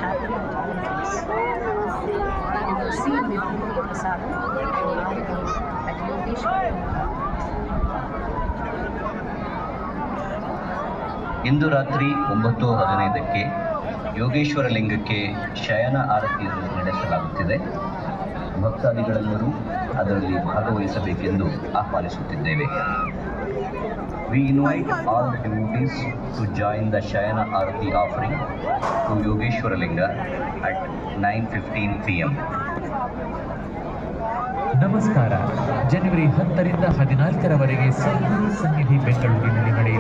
happy authorities. You will see Vibhuti Prasadam at Yogeshwara. ಇಂದು ರಾತ್ರಿ 9:15ಕ್ಕೆ ಯೋಗೇಶ್ವರ ಲಿಂಗಕ್ಕೆ ಶಯನ ಆರತಿಯನ್ನು ನಡೆಸಲಾಗುತ್ತಿದೆ. ಭಕ್ತಾದಿಗಳೆಲ್ಲರೂ ಅದರಲ್ಲಿ ಭಾಗವಹಿಸಬೇಕೆಂದು ಆಹ್ವಾನಿಸುತ್ತಿದ್ದೇವೆ. We invite all the devotees to join the Shayana Arati offering to Yogeshwara Linga at 9:15 p.m. ನಮಸ್ಕಾರ. ಜನವರಿ 10ರಿಂದ 14ರವರೆಗೆ ಸದ್ಗುರು ಸನ್ನಿಧಿ ಬೆಂಗಳೂರಿನಲ್ಲಿ ನಡೆಯುವ